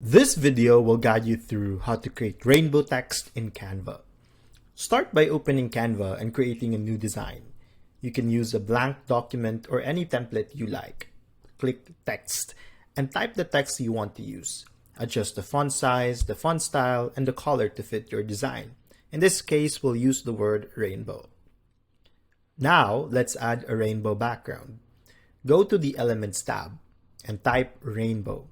This video will guide you through how to create rainbow text in Canva. Start by opening Canva and creating a new design. You can use a blank document or any template you like. Click Text and type the text you want to use. Adjust the font size, the font style, and the color to fit your design. In this case, we'll use the word rainbow. Now, let's add a rainbow background. Go to the Elements tab and type rainbow.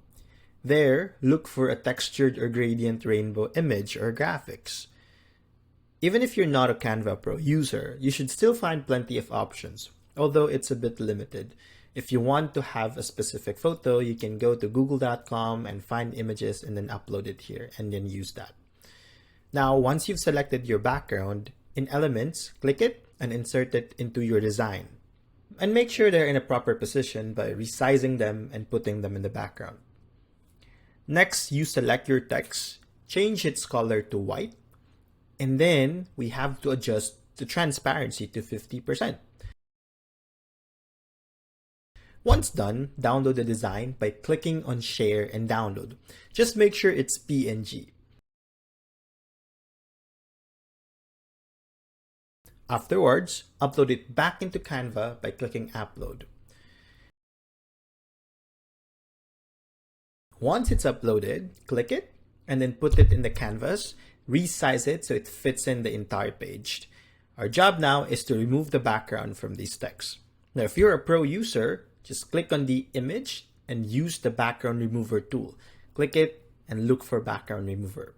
There, look for a textured or gradient rainbow image or graphics. Even if you're not a Canva Pro user, you should still find plenty of options, although it's a bit limited. If you want to have a specific photo, you can go to google.com and find images and then upload it here and then use that. Now, once you've selected your background, in Elements, click it and insert it into your design. And make sure they're in a proper position by resizing them and putting them in the background. Next, you select your text, change its color to white, and then we have to adjust the transparency to 50%. Once done, download the design by clicking on Share and Download. Just make sure it's PNG. Afterwards, upload it back into Canva by clicking Upload. Once it's uploaded, click it and then put it in the canvas, resize it so it fits in the entire page. Our job now is to remove the background from these texts. Now, if you're a pro user, just click on the image and use the background remover tool. Click it and look for background remover.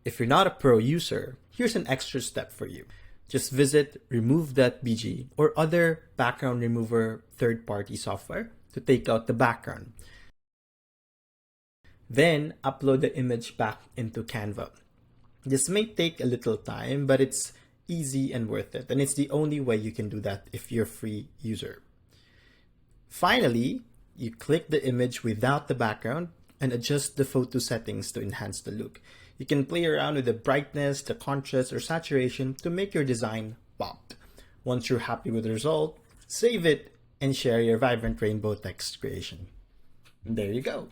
If you're not a pro user, here's an extra step for you. Just visit remove.bg or other background remover third-party software to take out the background. Then upload the image back into Canva. This may take a little time, but it's easy and worth it. And it's the only way you can do that if you're a free user. Finally, you click the image without the background and adjust the photo settings to enhance the look. You can play around with the brightness, the contrast, or saturation to make your design pop. Once you're happy with the result, save it and share your vibrant rainbow text creation. And there you go.